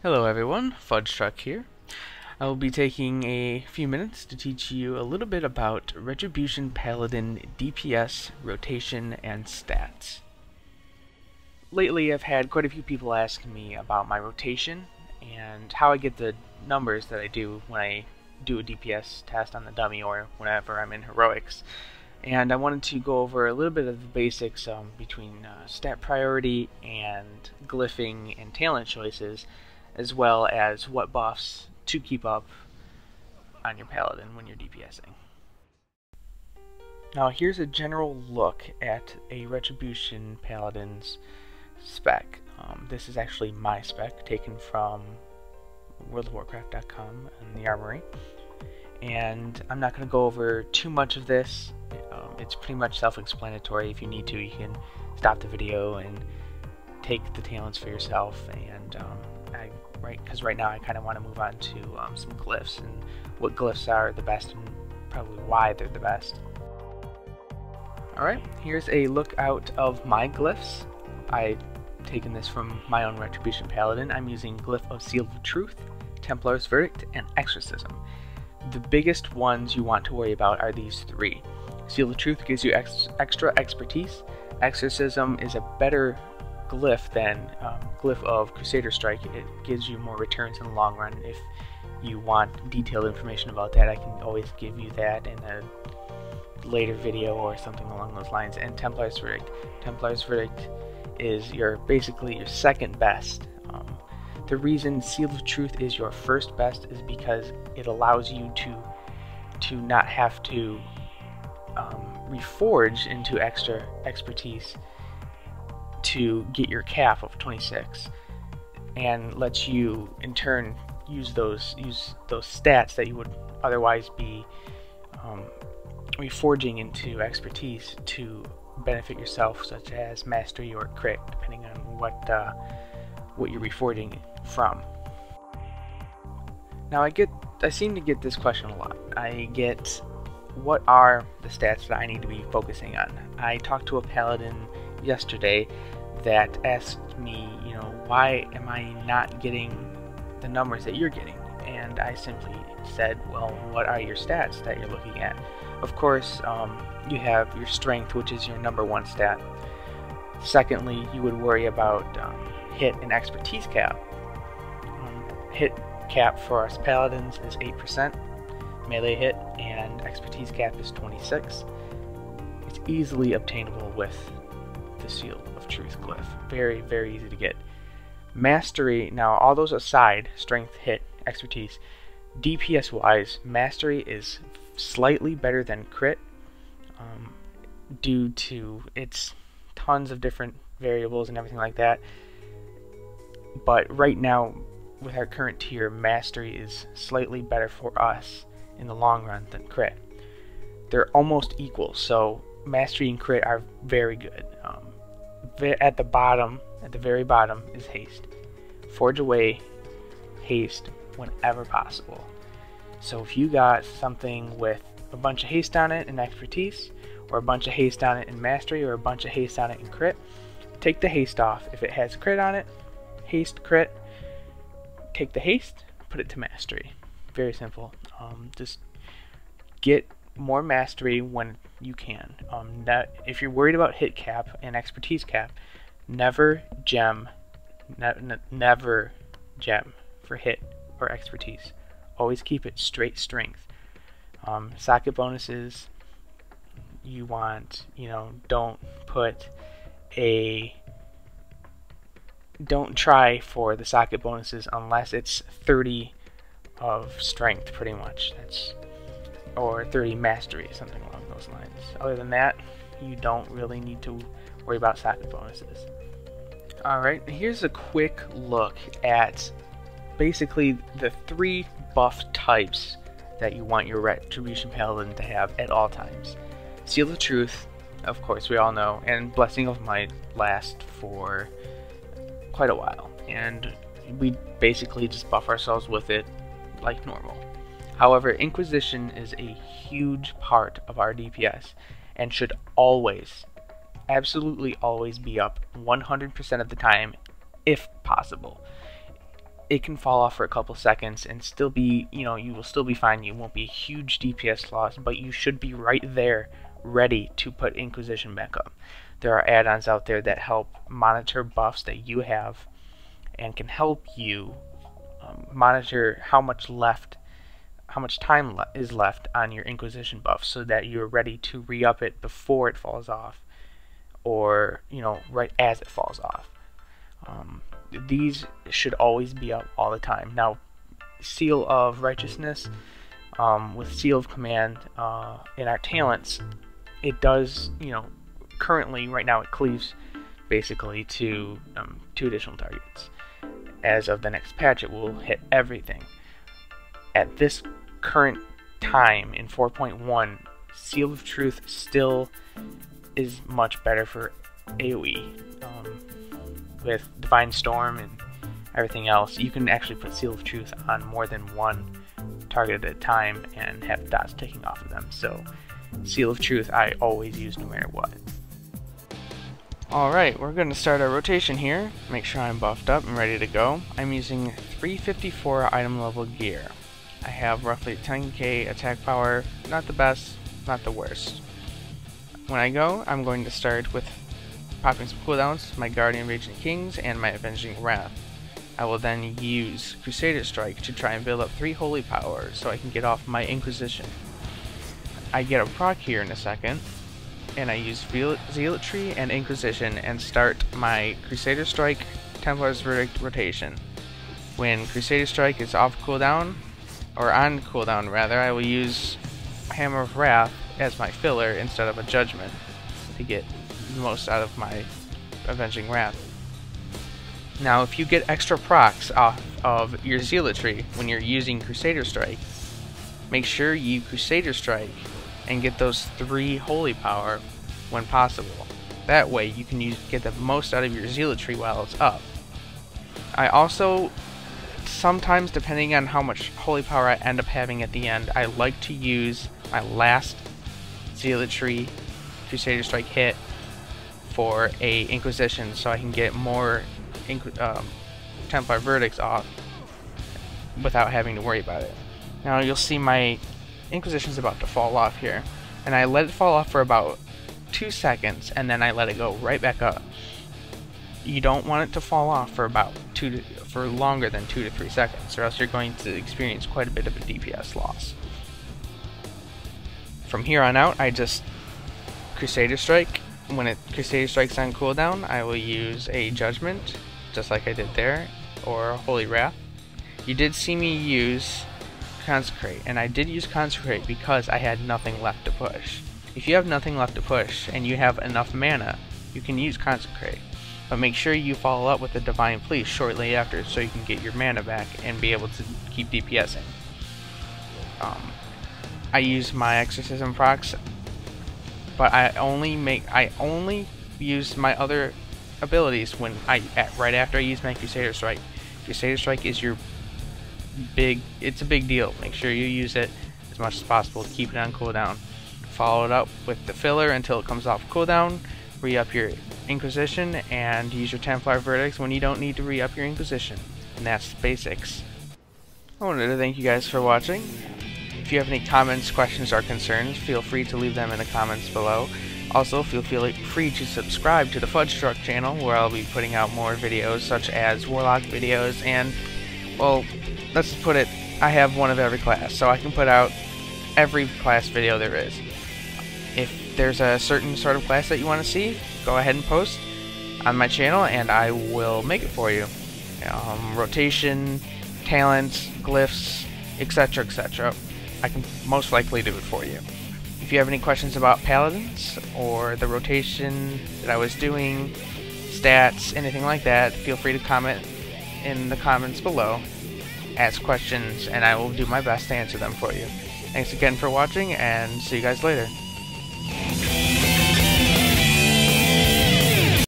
Hello everyone, Fudgetruck here. I will be taking a few minutes to teach you a little bit about Ret Paladin DPS, rotation, and stats. Lately I've had quite a few people ask me about my rotation and how I get the numbers that I do when I do a DPS test on the dummy or whenever I'm in heroics. And I wanted to go over a little bit of the basics between stat priority and glyphing and talent choices, as well as what buffs to keep up on your paladin when you're DPSing. Now here's a general look at a Retribution Paladin's spec. This is actually my spec, taken from worldofwarcraft.com in the armory. And I'm not going to go over too much of this. It's pretty much self-explanatory. If you need to, you can stop the video and take the talents for yourself. And because right now I kind of want to move on to some glyphs and what glyphs are the best and probably why they're the best. Alright, here's a look out of my glyphs. I've taken this from my own Retribution Paladin. I'm using Glyph of Seal of Truth, Templar's Verdict, and Exorcism. The biggest ones you want to worry about are these three. Seal of Truth gives you extra expertise. Exorcism is a better glyph than Glyph of Crusader Strike. It gives you more returns in the long run. If you want detailed information about that, I can always give you that in a later video or something along those lines. And Templar's Verdict. Templar's Verdict is basically your second best. The reason Seal of Truth is your first best is because it allows you to not have to reforge into extra expertise to get your cap of 26, and lets you in turn use those stats that you would otherwise be reforging into expertise to benefit yourself, such as mastery or crit, depending on what you're reforging from. Now I seem to get this question a lot. I get, what are the stats that I need to be focusing on? I talked to a paladin yesterday that asked me, why am I not getting the numbers that you're getting? And I simply said, well, what are your stats that you're looking at? Of course, you have your strength, which is your #1 stat. Secondly, you would worry about hit and expertise cap. Hit cap for us paladins is 8%, melee hit, and expertise cap is 26. It's easily obtainable with the Seal of Truth glyph. Very, very easy to get. Mastery, now all those aside, strength, hit, expertise, DPS wise, mastery is slightly better than crit due to its tons of different variables and everything like that. But right now, with our current tier, mastery is slightly better for us in the long run than crit. They're almost equal, so mastery and crit are very good. At the very bottom is haste. Forge away haste whenever possible. So if you got something with a bunch of haste on it in expertise, or a bunch of haste on it in mastery, or a bunch of haste on it in crit, take the haste off. If it has crit on it, haste, crit, take the haste, put it to mastery. Very simple. Just get more mastery when you can. If you're worried about hit cap and expertise cap, never gem for hit or expertise. Always keep it straight strength. Socket bonuses, you want, don't try for the socket bonuses unless it's 30 of strength, pretty much. Or 30 mastery, something along those lines. Other than that, you don't really need to worry about socket bonuses. Alright, here's a quick look at basically the 3 buff types that you want your Retribution Paladin to have at all times. Seal of Truth, of course, we all know, and Blessing of Might last for quite a while, and we basically just buff ourselves with it like normal. However, Inquisition is a huge part of our DPS and should always, absolutely always be up 100% of the time if possible. it can fall off for a couple seconds and still be, you will still be fine. You won't be a huge DPS loss, but you should be right there ready to put Inquisition back up. There are add-ons out there that help monitor buffs that you have and can help you monitor how much time is left on your Inquisition buff, so that you're ready to re-up it before it falls off, or right as it falls off. These should always be up all the time. Now, Seal of Righteousness, with Seal of Command in our talents, it does, currently right now it cleaves basically to 2 additional targets. As of the next patch, it will hit everything. At this current time in 4.1, Seal of Truth still is much better for AoE. With Divine Storm and everything else, you can actually put Seal of Truth on more than one target at a time and have dots taking off of them. So Seal of Truth I always use no matter what. Alright, we're going to start our rotation here. Make sure I'm buffed up and ready to go. I'm using 354 item level gear. I have roughly 10k attack power, not the best, not the worst. When I go, I'm going to start with popping some cooldowns, my Guardian Raging Kings, and my Avenging Wrath. I will then use Crusader Strike to try and build up 3 Holy Power so I can get off my Inquisition. I get a proc here in a second, and I use Zealotry and Inquisition and start my Crusader Strike Templar's Verdict rotation. When Crusader Strike is off cooldown, or on cooldown rather, I will use Hammer of Wrath as my filler instead of a Judgment to get the most out of my Avenging Wrath. Now, if you get extra procs off of your Zealotry when you're using Crusader Strike, make sure you Crusader Strike and get those 3 Holy Power when possible. That way you can get the most out of your Zealotry while it's up. I also, sometimes depending on how much Holy Power I end up having at the end, I like to use my last Zealotry Crusader Strike hit for a Inquisition so I can get more Templar Verdicts off without having to worry about it. Now you'll see my Inquisition's about to fall off here, and I let it fall off for about 2 seconds and then I let it go right back up. You don't want it to fall off for longer than 2 to 3 seconds, or else you're going to experience quite a bit of a DPS loss. From here on out, I just Crusader Strike. When Crusader Strike's on cooldown, I will use a Judgment, just like I did there, or a Holy Wrath. You did see me use Consecrate, and I did use Consecrate because I had nothing left to push. If you have nothing left to push, and you have enough mana, you can use Consecrate. But make sure you follow up with the Divine Fleece shortly after so you can get your mana back and be able to keep DPSing. I use my Exorcism procs, but I only use my other abilities when right after I use my Crusader Strike. Crusader Strike is it's a big deal. Make sure you use it as much as possible to keep it on cooldown. Follow it up with the filler until it comes off cooldown, re-up your Inquisition, and use your Templar Verdicts when you don't need to re-up your Inquisition. And that's basics. I wanted to thank you guys for watching. If you have any comments, questions, or concerns, feel free to leave them in the comments below. Also, feel free to subscribe to the Fudgetruck channel, where I'll be putting out more videos such as Warlock videos and, well, let's put it, I have one of every class, so I can put out every class video there is. If there's a certain sort of class that you want to see, go ahead and post on my channel and I will make it for you. Rotation, talents, glyphs, etc, etc. I can most likely do it for you. If you have any questions about Paladins or the rotation that I was doing, stats, anything like that, feel free to comment in the comments below. Ask questions and I will do my best to answer them for you. Thanks again for watching and see you guys later.